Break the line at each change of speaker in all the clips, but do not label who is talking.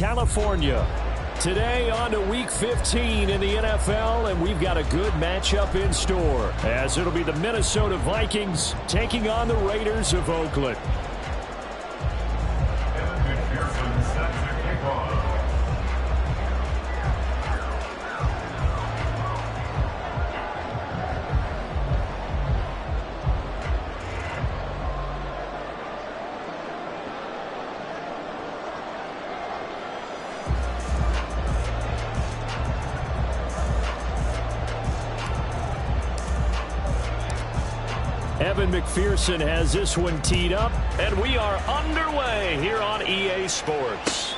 California. Today on to Week 15 in the NFL, and we've got a good matchup in store, as it'll be the Minnesota Vikings taking on the Raiders of Oakland. Evan McPherson has this one teed up, and we are underway here on EA Sports.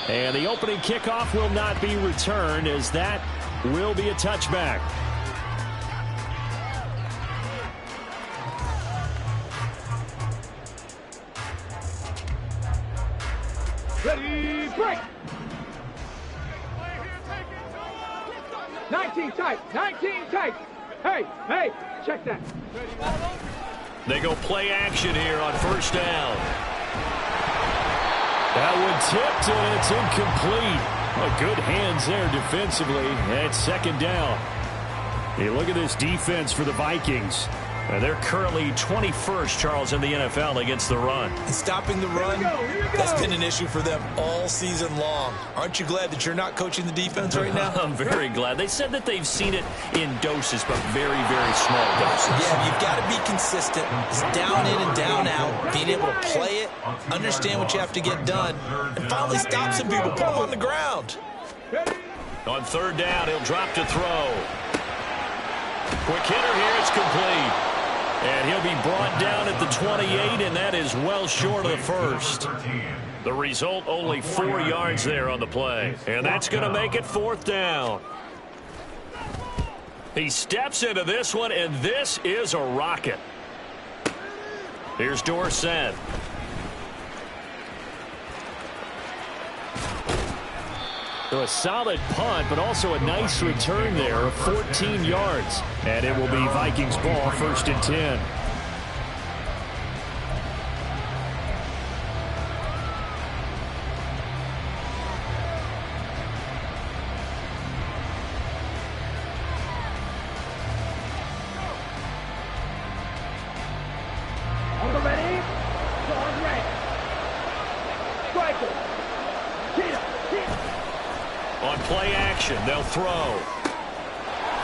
And the opening kickoff will not be returned, as that will be a touchback.
Ready, break! 19 tight, 19 tight. Hey, check that.
They go play action here on first down. That one tipped, and it's incomplete. Oh, good hands there defensively. And second down. Hey, look at this defense for the Vikings. They're currently 21st, Charles, in the NFL against the run.
And stopping the run, that's been an issue for them all season long. Aren't you glad that you're not coaching the defense right now?
I'm very glad. They said that they've seen it in doses, but very, very small doses.
Yeah, you've got to be consistent. It's down in and down out, being able to play it, understand what you have to get done, and finally stop some people, put them on the ground.
On third down, he'll drop to throw. Quick hitter here, it's complete. And he'll be brought down at the 28, and that is well short of the first. The result, only 4 yards there on the play. And that's going to make it fourth down. He steps into this one, and this is a rocket. Here's Dorsett. So a solid punt, but also a nice return there of 14 yards. And it will be Vikings ball, first and 10.
On the ready, on ready. Striker.
On play action, they'll throw.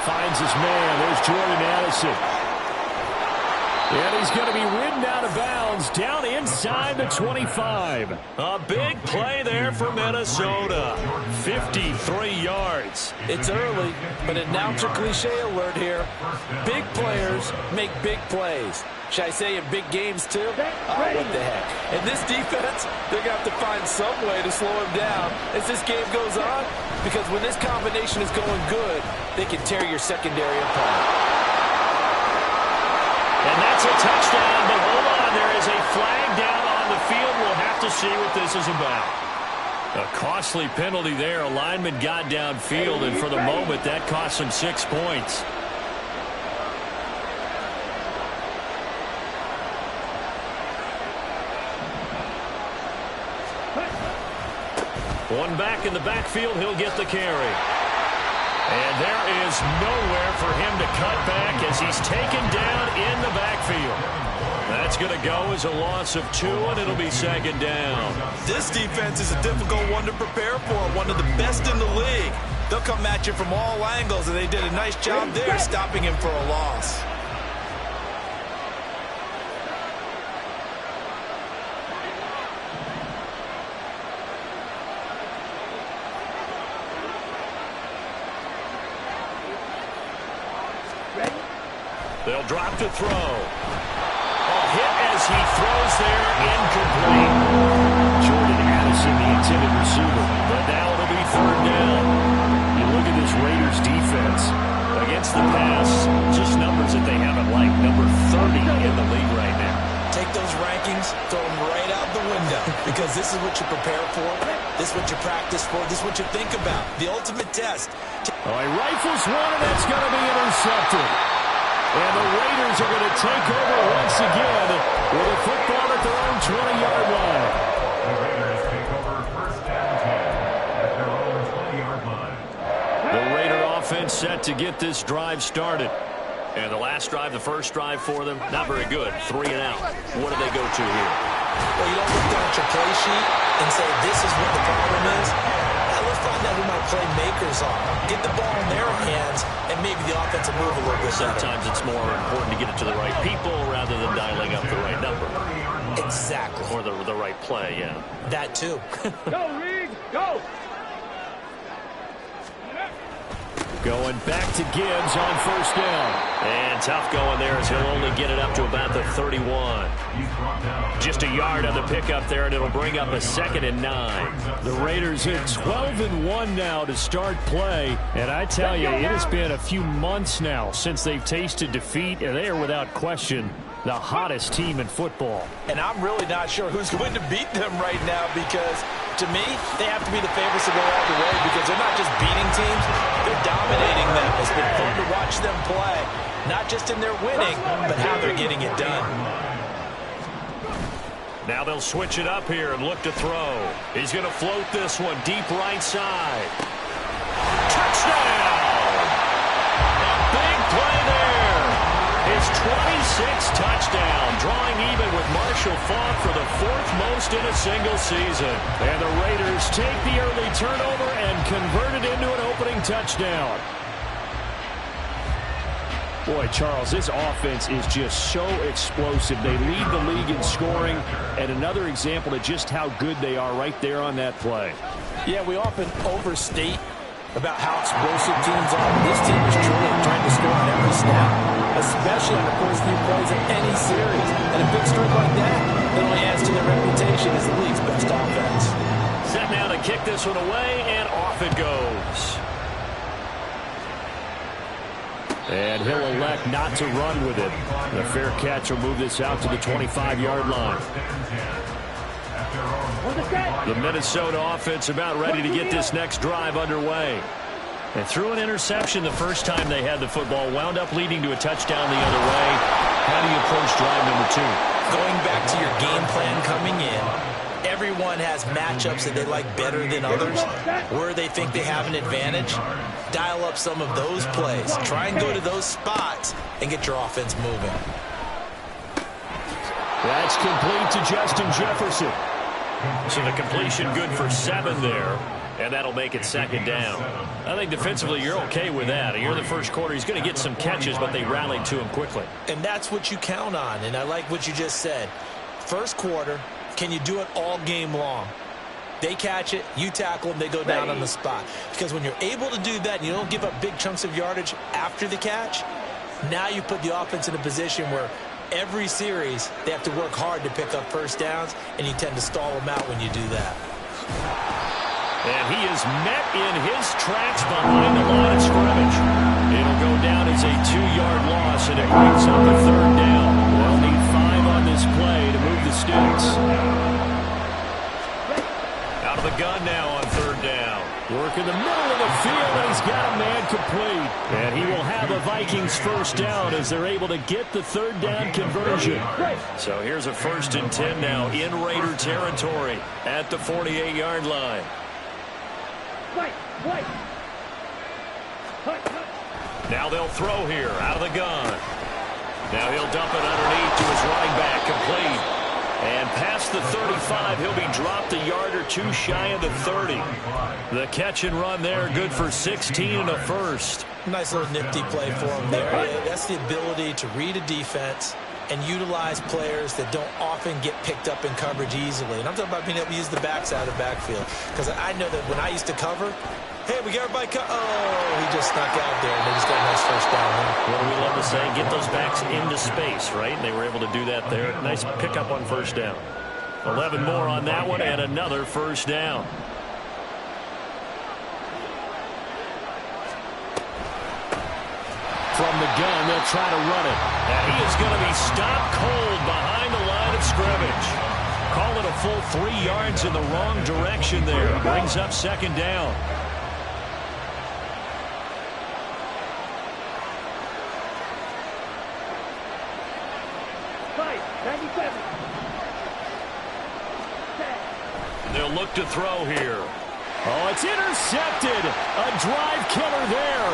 Finds his man. There's Jordan Addison. And he's going to be ridden out of bounds down inside the 25. A big play there for Minnesota. 53 yards.
It's early, but announcer cliche alert here. Big players make big plays. Should I say in big games, too? Oh, what the heck. And this defense, they're going to have to find some way to slow him down as this game goes on, because when this combination is going good, they can tear your secondary apart.
And that's a touchdown, but hold on. There is a flag down on the field. We'll have to see what this is about. A costly penalty there. A lineman got downfield, and for the moment, that cost him 6 points. One back in the backfield, he'll get the carry. And there is nowhere for him to cut back as he's taken down in the backfield. That's going to go as a loss of 2, and it'll be second down.
This defense is a difficult one to prepare for, one of the best in the league. They'll come at you from all angles, and they did a nice job there stopping him for a loss.
They'll drop to throw. A hit as he throws there, incomplete. Jordan Addison, the intended receiver. But now it'll be third down. You look at this Raiders defense. Against the pass, just numbers that they haven't liked. Number 30 in the league right now.
Take those rankings, throw them right out the window, because this is what you prepare for, this is what you practice for, this is what you think about. The ultimate test.
Oh, he rifles one, and that's going to be intercepted. And the Raiders are going to take over once again with a football at their own 20-yard line.
The Raiders take over
offense set to get this drive started. And the last drive, the first drive for them, not very good. 3 and out. What do they go to here?
Well, you don't look down at your play sheet and say, this is what the problem is. Let's find out who my playmakers are. Get the ball in their hands, and maybe the offense will move a little bit better.
Sometimes it's more important to get it to the right people rather than dialing up the right number.
Exactly.
Or the right play, yeah.
That too.
Go, Reed, go!
Going back to Gibbs on first down. And tough going there as he'll only get it up to about the 31. Just a yard on the pickup there, and it'll bring up a 2nd and 9.
The Raiders hit 12-1 now to start play. And I tell you, it has been a few months now since they've tasted defeat, and they are without question the hottest team in football.
And I'm really not sure who's going to beat them right now because, to me, they have to be the favorites to go all the way because they're not just beating teams, they're dominating them. It's been fun to watch them play, not just in their winning, but how they're getting it done.
Now they'll switch it up here and look to throw. He's going to float this one deep right side. Touchdown! A big play there. His 26th touchdown, drawing even with Marshall Faulk for the 4th most in a single season.
And the Raiders take the early turnover and convert it into an opening touchdown. Boy, Charles, this offense is just so explosive. They lead the league in scoring, and another example of just how good they are right there on that play.
Yeah, we often overstate about how explosive teams are. This team is truly trying to score on every snap, especially on the first few plays of any series. And a big streak like that only adds to their reputation as the league's best offense.
Set now to kick this one away, and off it goes.
And he'll elect not to run with it. The fair catch will move this out to the 25-yard line.
The Minnesota offense about ready to get this next drive underway. And threw an interception the first time they had the football, wound up leading to a touchdown the other way. How do you approach drive number 2?
Going back to your game plan coming in, everyone has matchups that they like better than others, where they think they have an advantage. Dial up some of those plays. Try and go to those spots and get your offense moving.
That's complete to Justin Jefferson.
So the completion good for 7 there, and that'll make it 2nd down. I think defensively you're okay with that. Here in the first quarter, he's going to get some catches, but they rallied to him quickly.
And that's what you count on, and I like what you just said. First quarter, can you do it all game long? They catch it, you tackle them, they go down on the spot. Because when you're able to do that and you don't give up big chunks of yardage after the catch, now you put the offense in a position where every series they have to work hard to pick up first downs, and you tend to stall them out when you do that.
And he is met in his tracks behind the line of scrimmage. It'll go down as a 2-yard loss, and it brings up a 3rd down. They'll need 5 on this play to move the sticks. Out of the gun now on 3rd down.
Work in the middle of the field, and he's got a man complete. And he will have a Vikings first down as they're able to get the 3rd down conversion.
So here's a 1st and 10 now in Raider territory at the 48-yard line. Now they'll throw here out of the gun. Now he'll dump it underneath to his running back, complete. And past the 35, he'll be dropped a yard or 2 shy of the 30. The catch and run there, good for 16 and a 1st.
Nice little nifty play for him there. That's the ability to read a defense and utilize players that don't often get picked up in coverage easily. And I'm talking about being able to use the backside of the backfield. Because I know that when I used to cover, hey, we got everybody he just snuck out there, and they just got a nice first down there.
What do we love to say? Get those backs into space, right? And they were able to do that there. Nice pickup on first down. 11 more on that one, and another first down.
From the gun, they'll try to run it.
And he is going to be stopped cold behind the line of scrimmage. Call it a full 3 yards in the wrong direction there. Brings up 2nd down. They'll look to throw here.
Oh, it's intercepted. A drive killer there.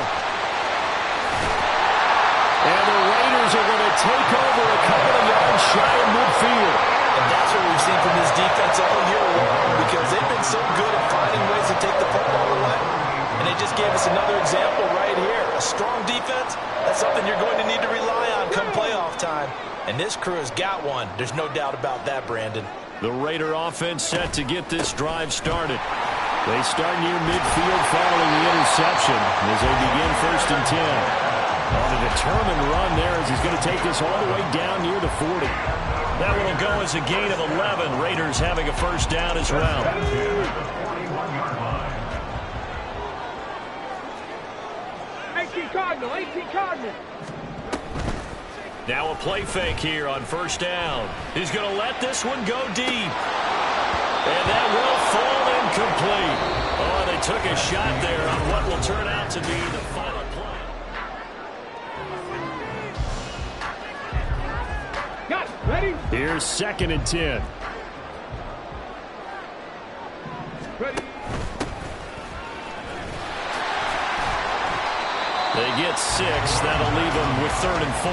And the Raiders are going to take over a couple of yards shy of midfield.
And that's what we've seen from this defense all year long, because they've been so good at finding ways to take the football away. And they just gave us another example right here. A strong defense, that's something you're going to need to rely on come playoff time. And this crew has got one. There's no doubt about that, Brandon.
The Raider offense set to get this drive started. They start near midfield following the interception as they begin 1st and 10. On a determined run there as he's going to take this all the way down near the 40. That one will go as a gain of 11. Raiders having a 1st down as well.
18 Cardinal, 18 Cardinal.
Now a play fake here on 1st down. He's going to let this one go deep. And that will fall incomplete. Oh, they took a shot there on what will turn out to be the final play.
Got it. Ready?
Here's 2nd and 10.
Ready.
They get 6. That'll leave them with 3rd and 4.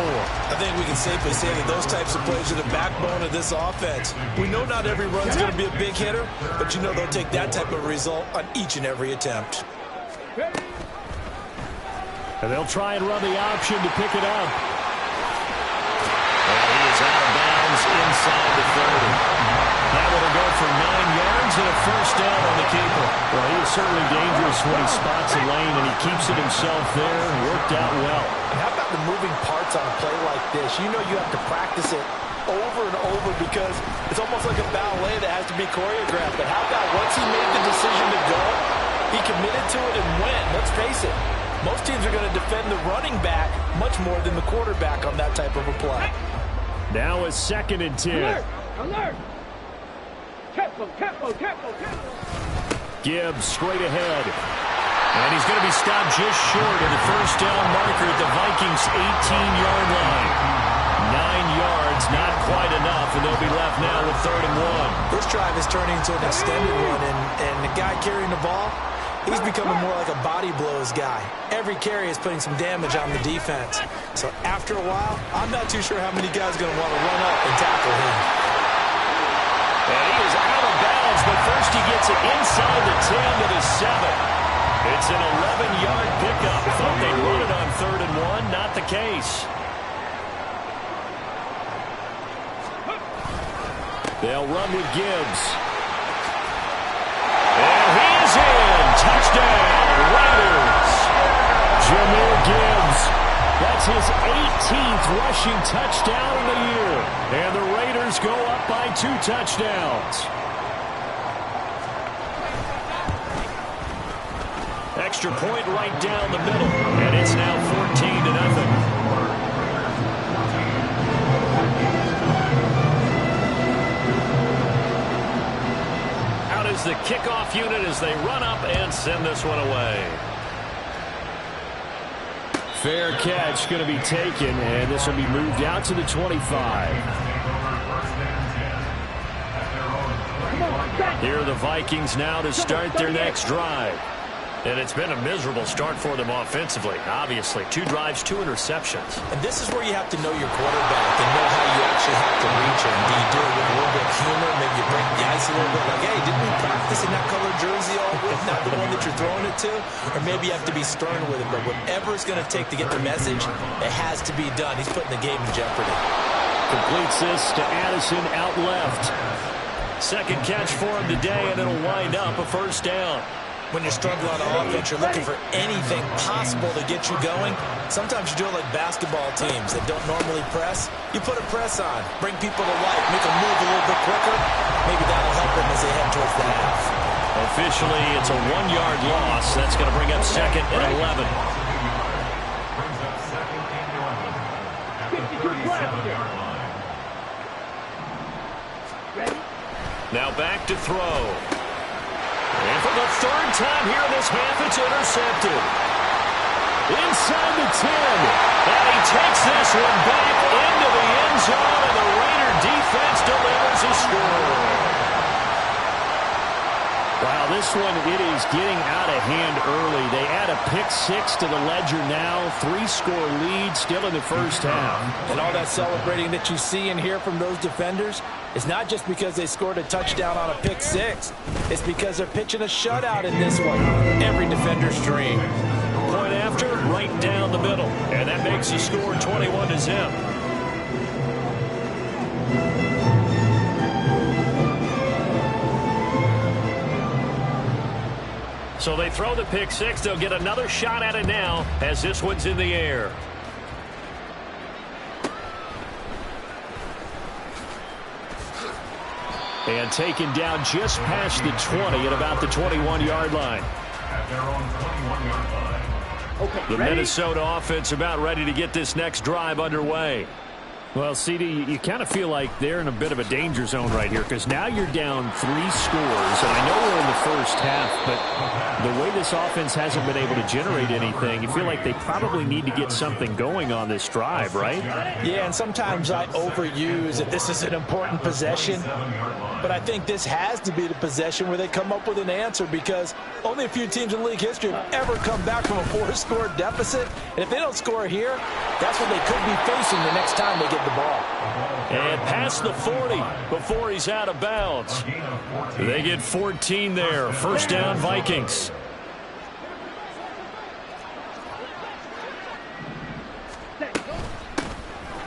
I think we can safely say that those types of plays are the backbone of this offense. We know not every run's going to be a big hitter, but you know they'll take that type of result on each and every attempt.
Ready.
And they'll try and run the option to pick it up. Well, he is out of bounds inside the 30. That will go for 9 yards and a 1st down on the keeper. Well, he is certainly dangerous when he spots a lane, and he keeps it himself there. Worked out well.
And how about the moving parts on a play like this? You know you have to practice it over and over because it's almost like a ballet that has to be choreographed. But how about once he made the decision to go, he committed to it and went. Let's face it, most teams are going to defend the running back much more than the quarterback on that type of a play.
Now a 2nd and 10.
Alert. Alert. Tempo, tempo, tempo, tempo.
Gibbs straight ahead. And he's going to be stopped just short of the 1st down marker at the Vikings' 18-yard line. 9 yards, not quite enough, and they'll be left now with 3rd and 1.
This drive is turning into an extended one, and the guy carrying the ball, he's becoming more like a body blows guy. Every carry is putting some damage on the defense. So after a while, I'm not too sure how many guys are going to want to run up and tackle him.
And he is out of bounds, but first he gets it inside the 10 to the 7. It's an 11-yard pickup. Thought they'd run it on 3rd and 1. Not the case. They'll run with Gibbs. And he's in. Touchdown, Raiders. Jahmyr Gibbs. That's his 18th rushing touchdown of the year. And the Raiders go up by 2 touchdowns. Extra point right down the middle. And it's now 14-0. Out is the kickoff unit as they run up and send this one away. Fair catch going to be taken, and this will be moved out to the 25. Here are the Vikings now to start their next drive. And it's been a miserable start for them offensively. Obviously, 2 drives, 2 interceptions.
And this is where you have to know your quarterback and know how you actually have to reach him. Do you do it with a little bit of humor? Maybe you break the ice a little bit. Like, hey, didn't we practice in that colored jersey all week? Not the one that you're throwing it to? Or maybe you have to be stern with him. But whatever it's going to take to get the message, it has to be done. He's putting the game in jeopardy.
Completes this to Addison out left. Second catch for him today, and it'll wind up a 1st down.
When you're struggling on offense, you're looking for anything possible to get you going. Sometimes you do it like basketball teams that don't normally press. You put a press on, bring people to life, make them move a little bit quicker. Maybe that'll help them as they head towards the half.
Officially, it's a 1-yard loss. That's going to bring up 2nd and 11. Now back to throw. And for the 3rd time here in this half, it's intercepted. Inside the 10. And he takes this one back into the end zone, and the Raider defense delivers a score. Wow, this one, it is getting out of hand early. They add a pick six to the ledger now. 3-score lead still in the first half.
And all that celebrating that you see and hear from those defenders is not just because they scored a touchdown on a pick six. It's because they're pitching a shutout in this one. Every defender's dream.
Point after, right down the middle. And that makes the score 21-0. So they throw the pick six. They'll get another shot at it now as this one's in the air. And taken down just past the 20 at about the 21-yard line.
At their own 21-yard line. Okay,
the Minnesota offense about ready to get this next drive underway. Well, CD, you kind of feel like they're in a bit of a danger zone right here because now you're down 3 scores. And I know we're in the first half, but the way this offense hasn't been able to generate anything, you feel like they probably need to get something going on this drive, right?
Yeah, and sometimes I overuse if this is an important possession. But I think this has to be the possession where they come up with an answer because only a few teams in league history have ever come back from a 4-score deficit. And if they don't score here, that's what they could be facing the next time they get the ball.
And past the 40 before he's out of bounds. They get 14 there. First down, Vikings.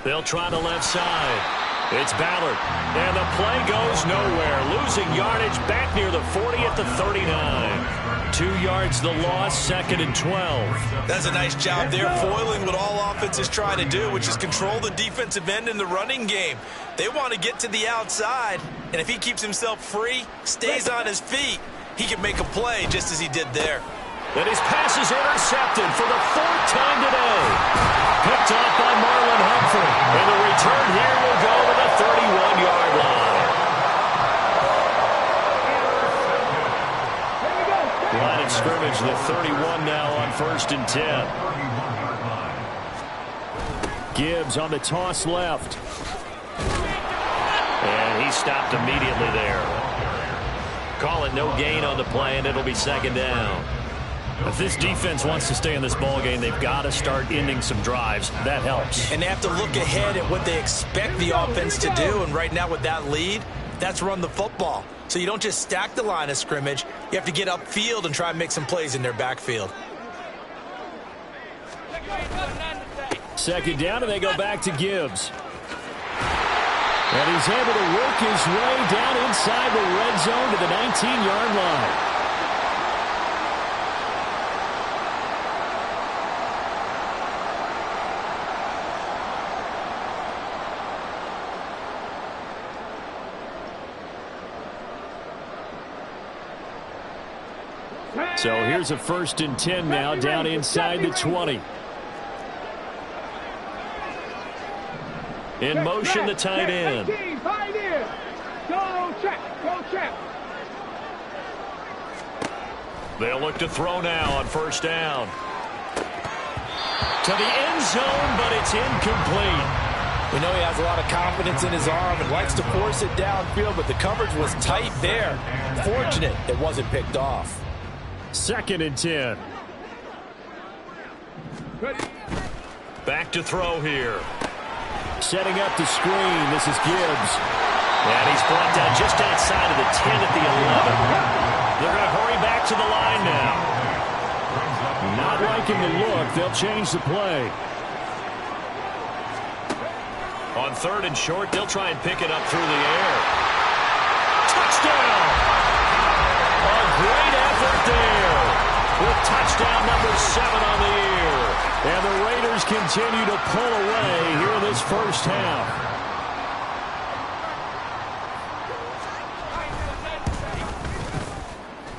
They'll try the left side. It's Ballard. And the play goes nowhere. Losing yardage back near the 40 at the 39. 2 yards the loss, 2nd and 12.
That's a nice job there, foiling what all offenses try to do, which is control the defensive end in the running game. They want to get to the outside, and if he keeps himself free, stays on his feet, he can make a play just as he did there.
And his pass is intercepted for the 4th time today. Picked off by Marlon Humphrey. And the return here will go to the 31-yard line. Line of scrimmage, the 31 now on 1st and 10. Gibbs on the toss left. And he stopped immediately there. Call it no gain on the play, and it'll be 2nd down. If this defense wants to stay in this ballgame, they've got to start ending some drives. That helps.
And they have to look ahead at what they expect the offense to do. And right now with that lead, that's run the football. So you don't just stack the line of scrimmage. You have to get upfield and try and make some plays in their backfield.
2nd down, and they go back to Gibbs. And he's able to work his way down inside the red zone to the 19-yard line. So here's a 1st and 10 now down inside the 20. In motion, the tight end.
Go check.
They'll look to throw now on 1st down. To the end zone, but it's incomplete.
We know he has a lot of confidence in his arm and likes to force it downfield, but the coverage was tight there. Fortunate it wasn't picked off.
2nd and 10. Back to throw here. Setting up the screen. This is Gibbs. And he's brought down just outside of the 10 at the 11. They're going to hurry back to the line now. Not liking the look. They'll change the play. On 3rd and short, they'll try and pick it up through the air. Touchdown! A great effort there with touchdown number 7 on the year. And the Raiders continue to pull away here in this first half.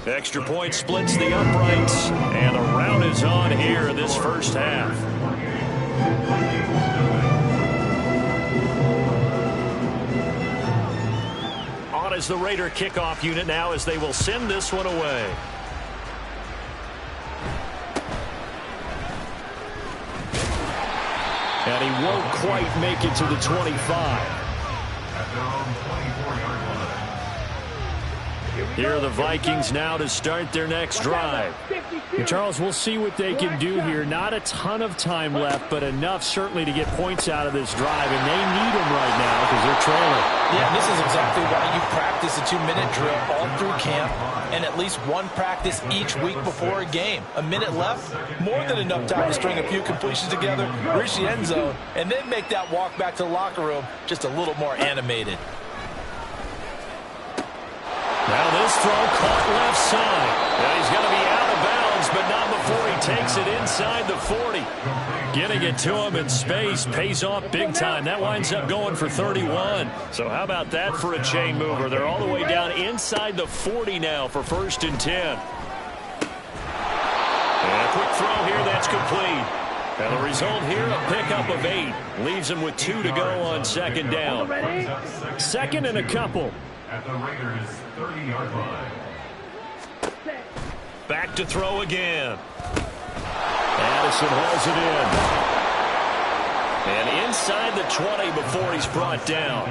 Extra point splits the uprights, and the rout is on here in this first half. On is the Raider kickoff unit now as they will send this one away. And he won't quite make it to the 25. Here are the Vikings now to start their next drive. And Charles, we'll see what they can do here. Not a ton of time left, but enough certainly to get points out of this drive, and they need them right now because they're trailing.
Yeah, this is exactly why you practice a 2-minute drill all through camp and at least one practice each week before a game. A minute left, more than enough time to string a few completions together, reach the end zone, and then make that walk back to the locker room just a little more animated.
Now this throw caught left side. Now he's going to be out of bounds, but not before he takes it inside the 40. Getting it to him in space pays off big time. That winds up going for 31. So how about that for a chain mover? They're all the way down inside the 40 now for 1st and 10. And a quick throw here, that's complete. And the result here, a pickup of 8. Leaves him with 2 to go on 2nd down. 2nd and a couple.
At the Raiders' 30-yard line.
Back to throw again. Addison hauls it in. And inside the 20 before he's brought down.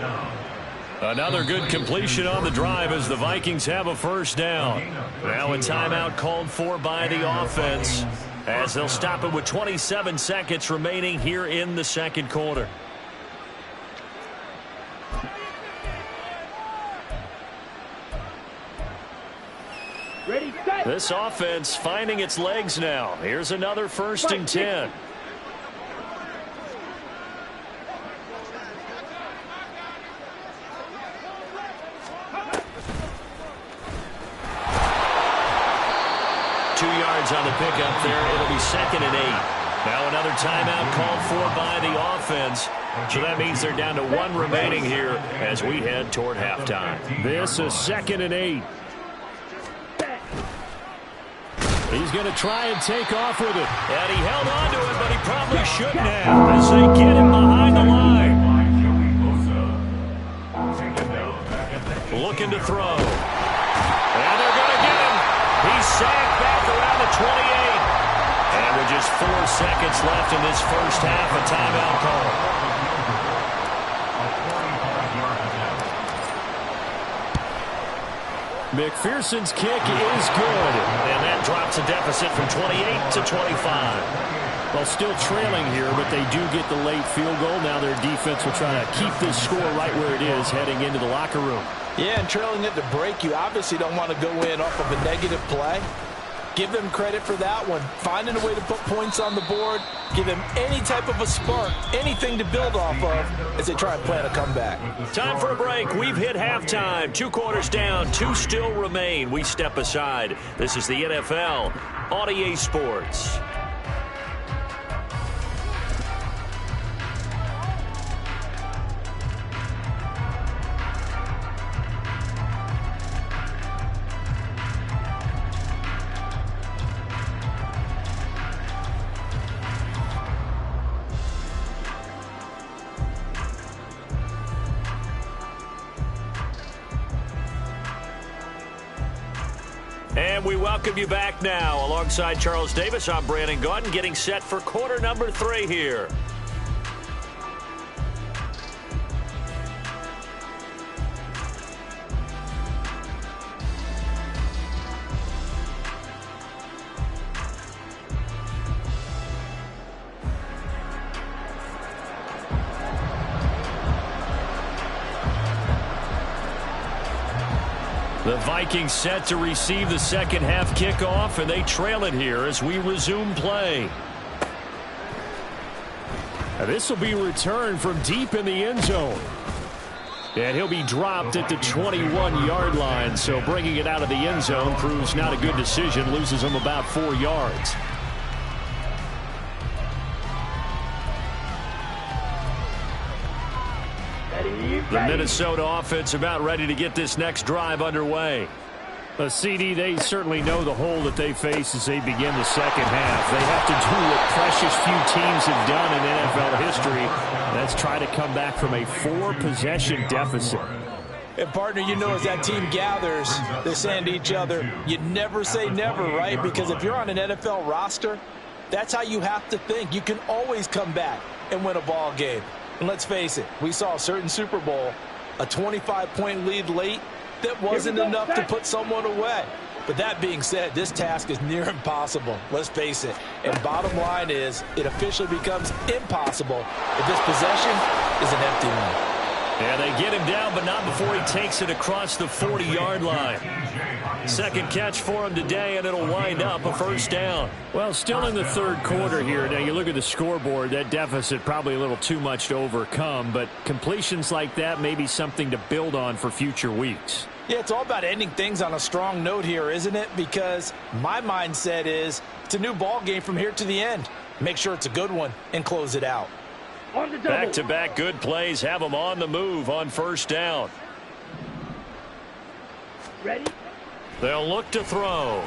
Another good completion on the drive as the Vikings have a 1st down. Now a timeout called for by the offense as they'll stop it with 27 seconds remaining here in the 2nd quarter. This offense finding its legs now. Here's another 1st and 10. On the pickup there, it'll be 2nd and 8. Now another timeout called for by the offense. So that means they're down to 1 remaining here as we head toward halftime. This is 2nd and 8. He's going to try and take off with it. And he held on to it, but he probably shouldn't have as they get him behind the line. Looking to throw. And they're going to get him. He's sacked back around the 28. And with just 4 seconds left in this 1st half, a timeout call. McPherson's kick is good. And that drops a deficit from 28 to 25. Well, still trailing here, but they do get the late field goal. Now their defense will try to keep this score right where it is heading into the locker room. Yeah, and trailing at the break, you obviously don't want to go in off of a negative play. Give them credit for that one. Finding a way to put points on the board. Give them any type of a spark, anything to build off of as they try and plan a comeback. Time for a break. We've hit halftime. 2 quarters down, 2 still remain. We step aside. This is the NFL on EA Sports. And we welcome you back now. Alongside Charles Davis, I'm Brandon Gaudin, getting set for quarter number 3 here. The Vikings set to receive the 2nd half kickoff, and they trail it here as we resume play. This will be returned from deep in the end zone. And he'll be dropped at the 21-yard line, so bringing it out of the end zone proves not a good decision, loses him about 4 yards. The Minnesota offense about ready to get this next drive underway. CD, they certainly know the hole that they face as they begin the 2nd half. They have to do what precious few teams have done in NFL history. That's try to come back from a 4-possession deficit. And, partner, you know, as that team gathers, they're saying to each other, you never say never, right? Because if you're on an NFL roster, that's how you have to think. You can always come back and win a ball game. And let's face it, we saw a certain Super Bowl, a 25-point lead late,
that wasn't enough to put someone away. But that being said, this task is near impossible. Let's face it. And bottom line is, it officially becomes impossible if this possession is an empty one.
Yeah, they get him down, but not before he takes it across the 40-yard line. Second catch for him today, and it'll wind up a first down. Well, still in the third quarter here. Now, you look at the scoreboard, that deficit probably a little too much to overcome, but completions like that may be something to build on for future weeks.
Yeah, it's all about ending things on a strong note here, isn't it? Because my mindset is it's a new ball game from here to the end. Make sure it's a good one and close it out.
Back-to-back good plays have them on the move on first down.
Ready?
They'll look to throw.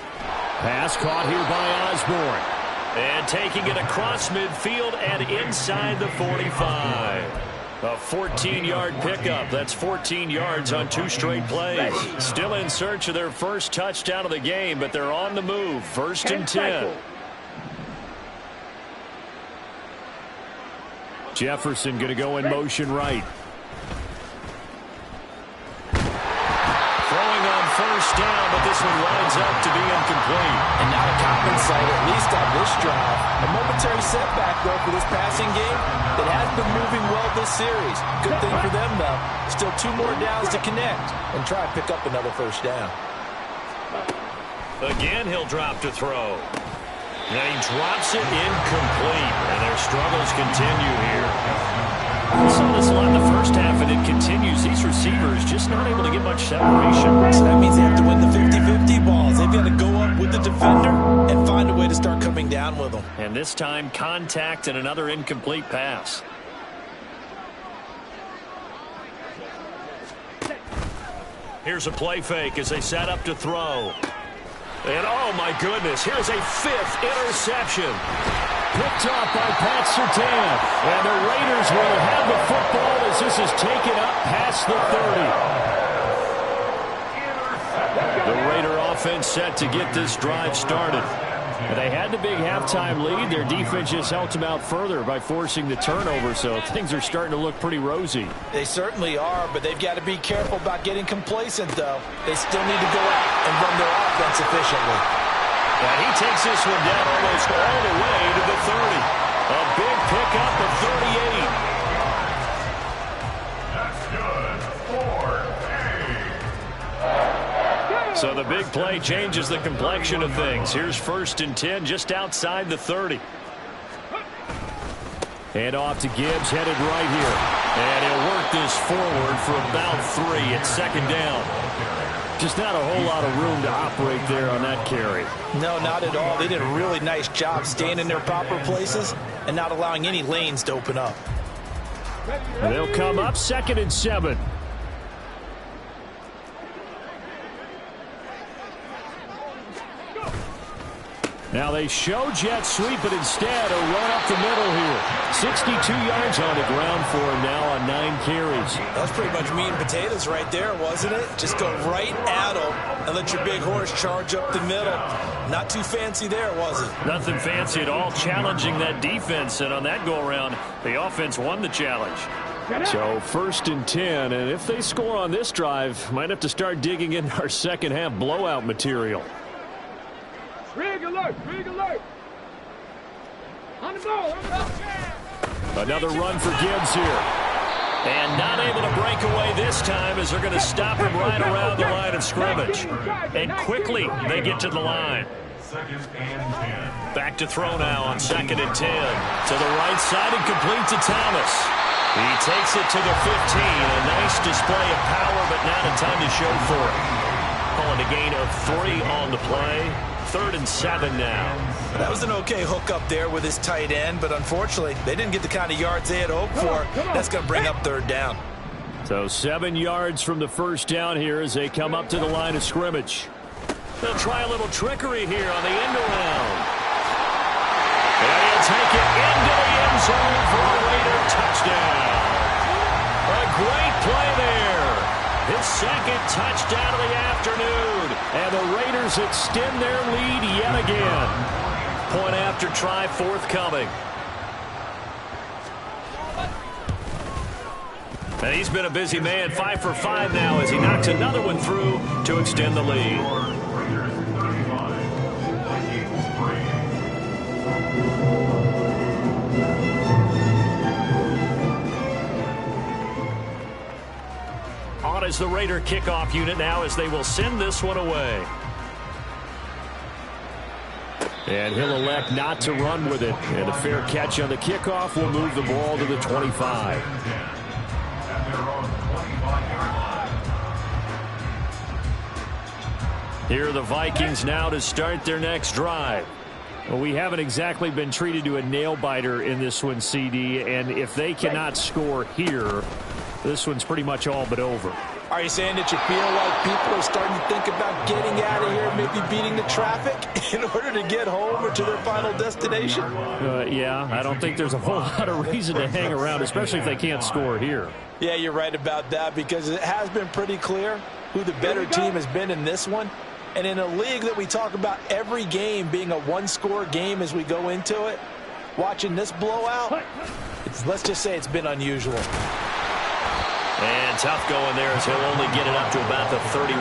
Pass caught here by Osborne. And taking it across midfield and inside the 45. A 14-yard pickup. That's 14 yards on 2 straight plays. Still in search of their first touchdown of the game, but they're on the move. First and 10. Jefferson going to go in motion right. Throwing on first down, but this one winds up to be incomplete.
And now to compensate, at least on this drive, a momentary setback, though, for this passing game that has been moving well this series. Good thing for them, though. Still 2 more downs to connect and try and pick up another first down.
Again, he'll drop to throw. And he drops it incomplete, and their struggles continue here. We saw this a lot in the first half, and it continues. These receivers just not able to get much separation.
So that means they have to win the 50-50 balls. They've got to go up with the defender and find a way to start coming down with them.
And this time, contact and another incomplete pass. Here's a play fake as they set up to throw. And, oh, my goodness, here's a 5th interception. Picked off by Pat Surtain. And the Raiders will have the football as this is taken up past the 30. The Raider offense set to get this drive started. And they had the big halftime lead. Their defense just helped them out further by forcing the turnover, so things are starting to look pretty rosy.
They certainly are, but they've got to be careful about getting complacent, though. They still need to go out and run their offense efficiently.
And he takes this one down almost all the way to the 30. A big pickup of 38.
That's good. 4-8.
So the big play changes the complexion of things. Here's first and 10 just outside the 30. And off to Gibbs, headed right here. And he'll work this forward for about 3 at second down. Just not a whole lot of room to operate there on that carry.
No, not at all. They did a really nice job staying in their proper places and not allowing any lanes to open up.
And they'll come up second and 7. Now they show jet sweep, but instead a run up the middle here. 62 yards on the ground for him now on 9 carries.
That was pretty much meat and potatoes right there, wasn't it? Just go right at him and let your big horse charge up the middle. Not too fancy there, was it?
Nothing fancy at all, challenging that defense, and on that go-around, the offense won the challenge. So first and 10, and if they score on this drive, might have to start digging in our second half blowout material.
Rig alert! Rig alert! On the ball! On the ball!
Another run for Gibbs here. And not able to break away this time as they're going to stop him right around the line of scrimmage. And quickly they get to the line.
Second and 10.
Back to throw now on second and 10. To the right side and complete to Thomas. He takes it to the 15. A nice display of power, but not in time to show for it. Calling a gain of 3 on the play. 3rd and 7 now.
That was an okay hook up there with his tight end, but unfortunately, they didn't get the kind of yards they had hoped for. That's going to bring up 3rd down.
So 7 yards from the first down here as they come up to the line of scrimmage. They'll try a little trickery here on the end around. And he'll take it into the end zone for a Raider touchdown. A great play there. His second touchdown of the afternoon. And the Raiders extend their lead yet again. Point after try forthcoming. And he's been a busy man, 5 for 5 now as he knocks another one through to extend the lead. On is the Raider kickoff unit now as they will send this one away. And he'll elect not to run with it. And a fair catch on the kickoff will move the ball to the 25. Here are the Vikings now to start their next drive. Well, we haven't exactly been treated to a nail-biter in this one, CD. And if they cannot score here, this one's pretty much all but over.
Are you saying that you feel like people are starting to think about getting out of here, maybe beating the traffic in order to get home or to their final destination?
Yeah, I don't think there's a whole lot of reason to hang around, especially if they can't score here.
Yeah, you're right about that because it has been pretty clear who the better team has been in this one. And in a league that we talk about every game being a one-score game as we go into it, watching this blowout, let's just say it's been unusual.
And tough going there as he'll only get it up to about the 31.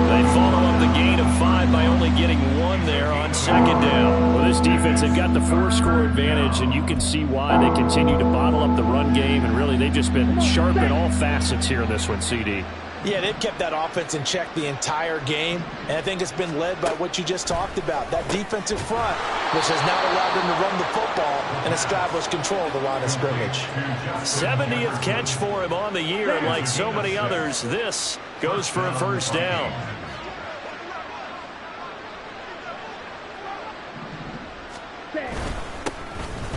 They follow up the gain of 5 by only getting 1 there on second down. Well, this defense, they've got the 4-score advantage, and you can see why they continue to bottle up the run game, and really they've just been sharp in all facets here in this one, CD.
Yeah, they've kept that offense in check the entire game, and I think it's been led by what you just talked about, that defensive front, which has now allowed them to run the football and establish control of the line of scrimmage.
70th catch for him on the year, and like so many others, this goes for a first down.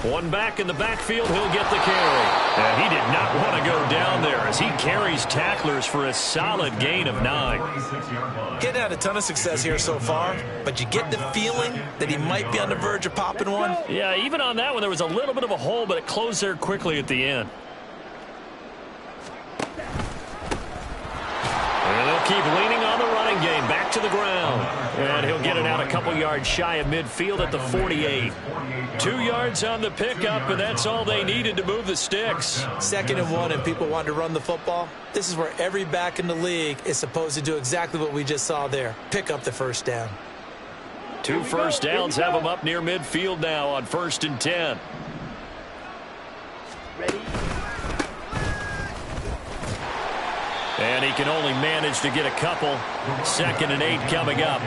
One back in the backfield, he'll get the carry. And he did not want to go down there as he carries tacklers for a solid gain of 9.
Getting had a ton of success here so far, but you get the feeling that he might be on the verge of popping one.
Yeah, even on that one, there was a little bit of a hole, but it closed there quickly at the end. And they'll keep leaning on the running game, back to the ground. And he'll get it out a couple yards shy of midfield at the 48. 2 yards on the pickup, and that's all they needed to move the sticks.
2nd and 1, and people want to run the football. This is where every back in the league is supposed to do exactly what we just saw there. Pick up the first down.
2 first downs have them up near midfield now on 1st and 10.
Ready?
And he can only manage to get a couple. 2nd and 8 coming up.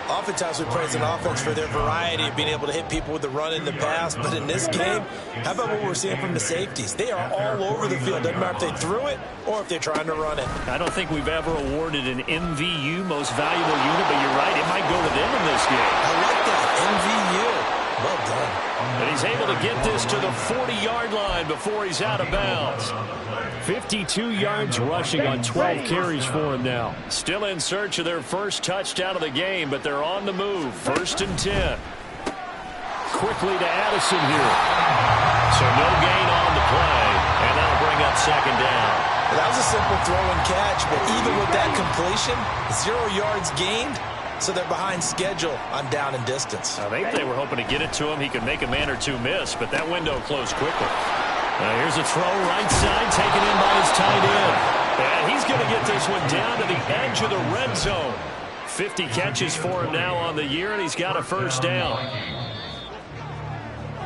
Oftentimes we praise an offense for their variety of being able to hit people with the run in the pass, but in this game, how about what we're seeing from the safeties? They are all over the field. Doesn't matter if they threw it or if they're trying to run it.
I don't think we've ever awarded an MVU, most valuable unit, but you're right, it might go to them in this game.
I like that, MVU. Well done.
And he's able to get this to the 40-yard line before he's out of bounds. 52 yards rushing on 12 carries for him now. Still in search of their first touchdown of the game, but they're on the move. 1st and 10. Quickly to Addison here. So no gain on the play, and that'll bring up 2nd down.
Well, that was a simple throw and catch, but even with that completion, 0 yards gained, so they're behind schedule on down and distance.
I think they were hoping to get it to him. He could make a man or two miss, but that window closed quickly. Here's a throw right side taken in by his tight end. And he's going to get this one down to the edge of the red zone. 50 catches for him now on the year, and he's got a first down.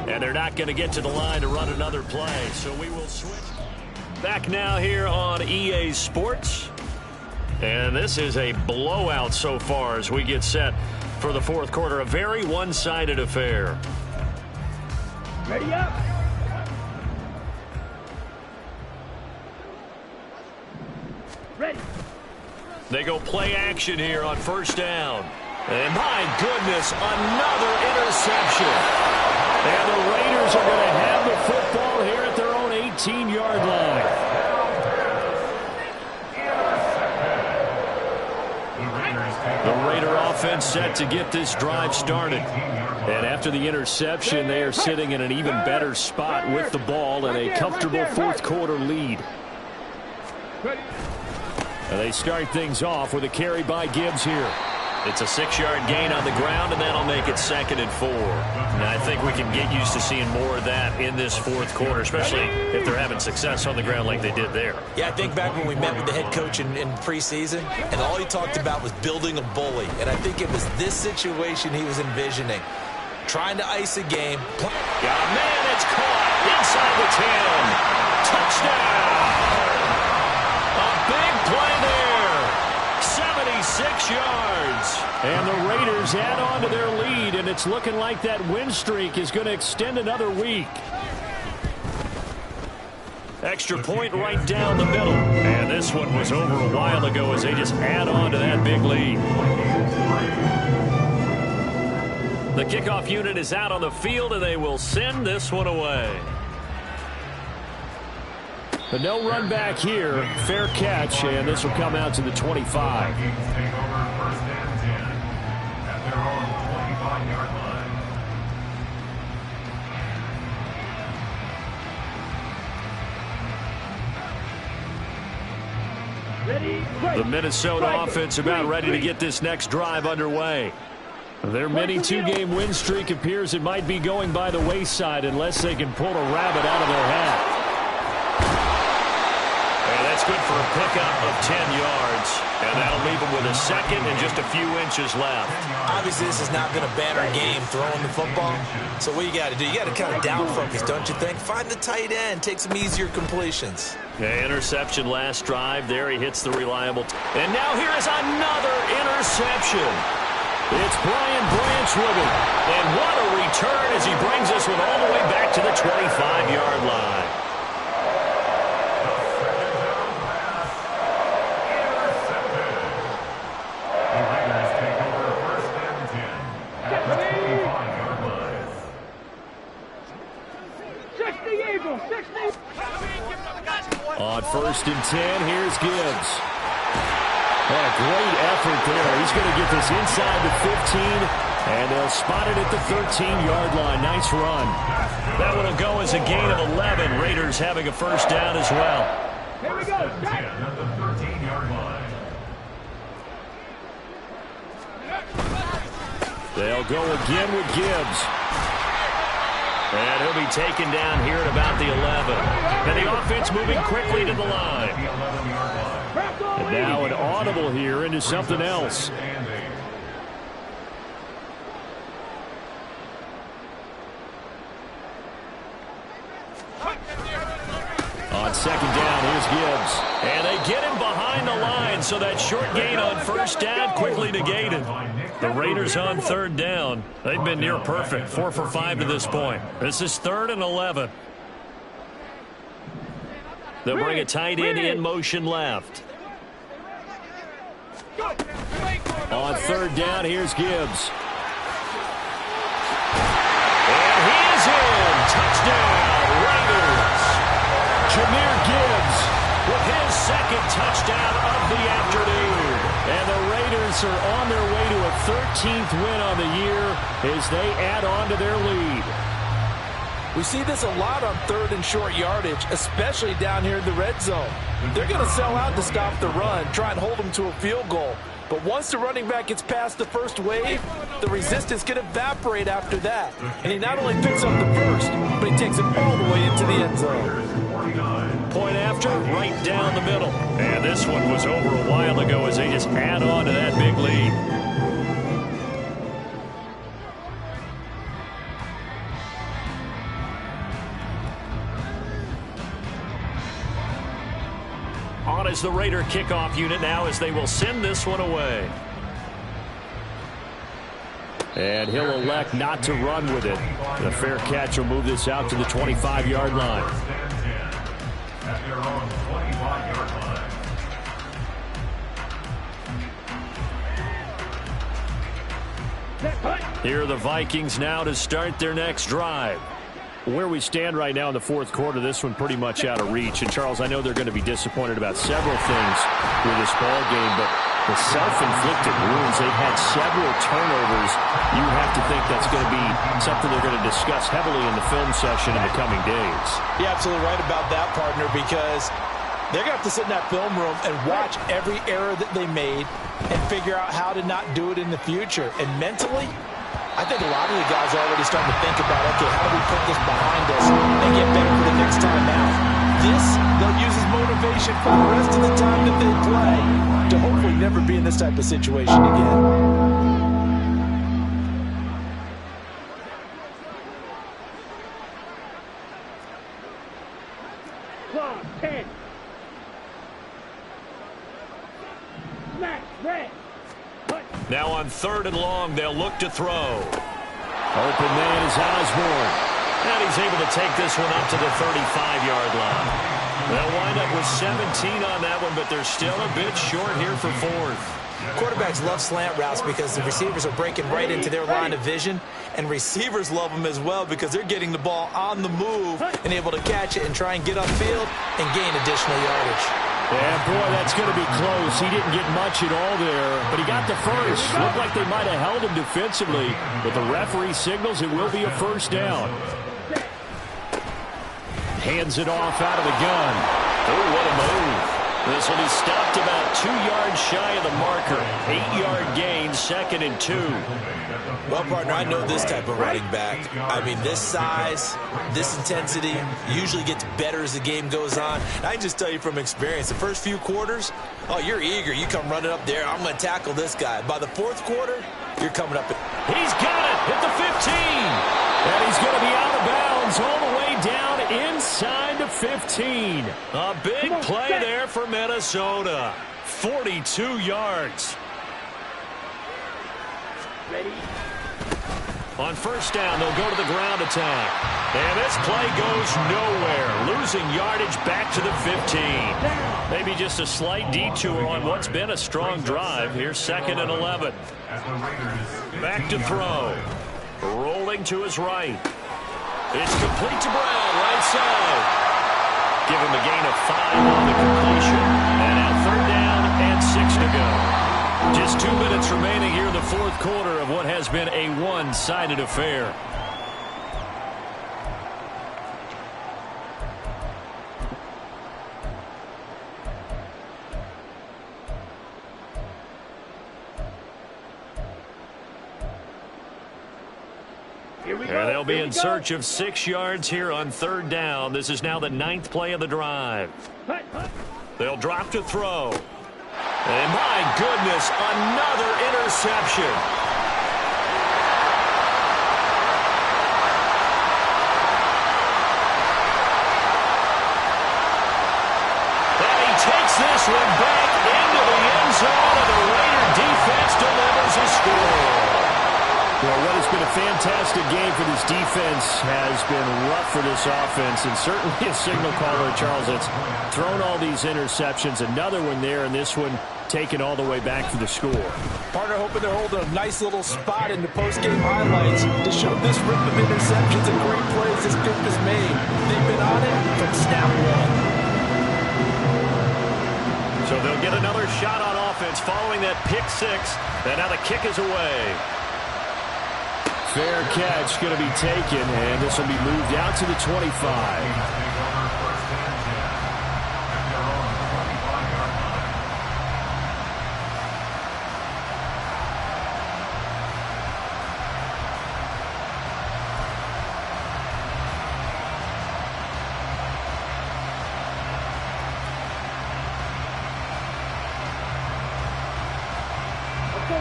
And they're not going to get to the line to run another play, so we will switch. Back now here on EA Sports. And this is a blowout so far as we get set for the 4th quarter. A very one-sided affair.
Ready up. Ready.
They go play action here on 1st down. And my goodness, another interception. And the Raiders are going to have the football here at their own 18-yard line. The Raider offense set to get this drive started. And after the interception, they are sitting in an even better spot with the ball and a comfortable 4th quarter lead. And they start things off with a carry by Gibbs here. It's a 6-yard gain on the ground, and that'll make it 2nd and 4. And I think we can get used to seeing more of that in this fourth quarter, especially if they're having success on the ground like they did there.
Yeah, I think back when we met with the head coach in preseason, and all he talked about was building a bully. And I think it was this situation he was envisioning. Trying to ice a game.
Got a man, it's caught inside the 10. Touchdown! A big play there. 76 yards. And the Raiders add on to their lead, and it's looking like that win streak is going to extend another week. Extra point right down the middle. And this one was over a while ago as they just add on to that big lead. The kickoff unit is out on the field, and they will send this one away. But no run back here. Fair catch, and this will come out to the 25. The Minnesota offense about ready to get this next drive underway. Their mini two-game win streak appears it might be going by the wayside unless they can pull a rabbit out of their hat. And that's good for a pickup of 10 yards. And that'll leave them with a second and just a few inches left.
Obviously, this has not been a banner game throwing the football. So what you got to do, you got to kind of down focus, don't you think? Find the tight end, take some easier completions.
Yeah, interception last drive. There he hits the reliable. And now here is another interception. It's Brian Branch with it. And what a return as he brings us one all the way back to the 25-yard line. On 1st and 10, here's Gibbs. Oh, great effort there. He's going to get this inside the 15, and they'll spot it at the 13-yard line. Nice run. That one will go as a gain of 11. Raiders having a first down as well.
Here we go.
At the 13-yard line.
They'll go again with Gibbs. And he'll be taken down here at about the 11. And the offense moving quickly to the line. And now an audible here into something else. On 2nd down, here's Gibbs. And they get him behind the line, so that short gain on 1st down quickly negated. The Raiders on 3rd down. They've been near perfect, 4 for 5 to this point. This is 3rd and 11. They'll bring a tight end in motion left. On 3rd down, here's Gibbs. And he is in. Touchdown, Raiders. Jahmyr Gibbs with his 2nd touchdown of the afternoon. And the Raiders are on their way to a 13th win on the year as they add on to their lead.
We see this a lot on 3rd and short yardage, especially down here in the red zone. They're going to sell out to stop the run, try and hold them to a field goal. But once the running back gets past the first wave, the resistance can evaporate after that. And he not only picks up the first, but he takes it all the way into the end zone.
Point after, right down the middle. And this one was over a while ago as they just add on to that big lead. On is the Raider kickoff unit now as they will send this one away. And he'll elect not to run with it. The fair catch will move this out to the 25-yard line.
At their own 25-yard line.
Here are the Vikings now to start their next drive. Where we stand right now in the fourth quarter, this one pretty much out of reach. And, Charles, I know they're going to be disappointed about several things with this ball game, but the self-inflicted wounds, they've had several turnovers. You have to think that's going to be something they're going to discuss heavily in the film session in the coming days.
You're absolutely right about that, partner, because
They're going to have to sit in that film room and watch every error that they made and figure out how to not do it in the future. And mentally, I think a lot of the guys are already starting to think about, okay, how do we put this behind us and get better for the next time out? This, they'll use as motivation for the rest of the time that they play to hopefully never be in this type of situation again.
Clock, 10. Smack, red.
Now on 3rd and long, they'll look to throw. Open man is Osborne. And he's able to take this one up to the 35-yard line. They'll wind up with 17 on that one, but they're still a bit short here for 4th.
Quarterbacks love slant routes because the receivers are breaking right into their line of vision, and receivers love them as well because they're getting the ball on the move and able to catch it and try and get upfield and gain additional yardage.
Yeah, boy, that's going to be close. He didn't get much at all there, but he got the first. Looked like they might have held him defensively, but the referee signals it will be a first down. Hands it off out of the gun. Oh, what a move. This will be stopped about 2 yards shy of the marker. 8-yard gain, 2nd and 2.
Well, partner, I know this type of running back. I mean, this size, this intensity usually gets better as the game goes on. And I can just tell you from experience, the first few quarters, oh, you're eager. You come running up there, I'm going to tackle this guy. By the 4th quarter, you're coming up.
He's got it at the 15. And he's going to be out of bounds all the way down inside the 15. A big play there for Minnesota. 42 yards.
Ready.
On 1st down, they'll go to the ground attack. And this play goes nowhere. Losing yardage back to the 15. Maybe just a slight detour on what's been a strong drive. Here's 2nd and 11. Back to throw. Rolling to his right. It's complete to Brown, right side. Give him a gain of 5 on the completion. And now 3rd down and 6 to go. Just 2 minutes remaining here in the 4th quarter of what has been a one-sided affair. And they'll be in search of 6 yards here on 3rd down. This is now the 9th play of the drive. They'll drop to throw. And my goodness, another interception. And he takes this one back into the end zone, and the Raider defense delivers a score. Well, what has been a fantastic game for this defense has been rough for this offense, and certainly a signal caller, Charles, that's thrown all these interceptions. Another one there, and this one taken all the way back for the score.
Partner hoping they're holding a nice little spot in the post-game highlights to show this rip of interceptions and great plays this group has made. They've been on it from snap one.
So they'll get another shot on offense following that pick 6, and now the kick is away. Fair catch going to be taken, and this will be moved out to the 25.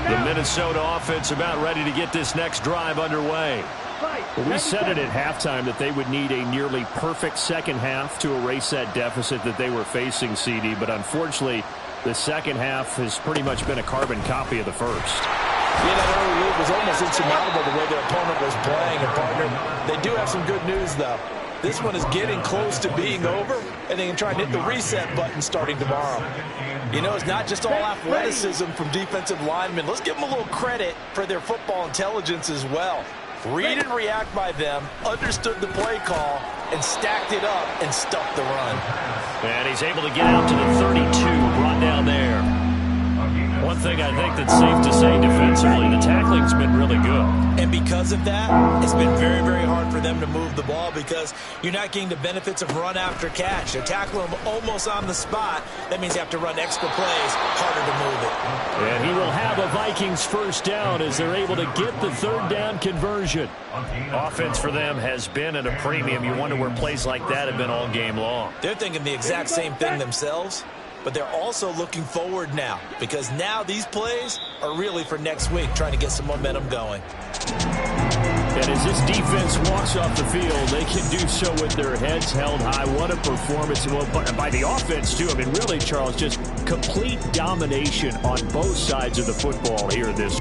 The Minnesota offense about ready to get this next drive underway. Well, we said it at halftime that they would need a nearly perfect second half to erase that deficit that they were facing, CD. But unfortunately, the second half has pretty much been a carbon copy of the first.
Yeah, that early lead was almost insurmountable the way their opponent was playing. And, partner, they do have some good news, though. This one is getting close to being over, and they can try and hit the reset button starting tomorrow. You know, it's not just all athleticism from defensive linemen. Let's give them a little credit for their football intelligence as well. Read and react by them, understood the play call, and stacked it up and stuffed the run.
And he's able to get out to the 32, brought down there. One thing I think that's safe to say defensively, the tackling's been really good.
And because of that, it's been very, very hard for them to move the ball because you're not getting the benefits of run after catch. They're tackling them almost on the spot. That means you have to run extra plays, harder to move it.
And he will have a Vikings first down as they're able to get the third down conversion. Offense for them has been at a premium. You wonder where plays like that have been all game long.
They're thinking the exact same thing themselves, but they're also looking forward now because now these plays are really for next week, trying to get some momentum going.
And as this defense walks off the field, they can do so with their heads held high. What a performance by the offense, too. I mean, really, Charles, just complete domination on both sides of the football here this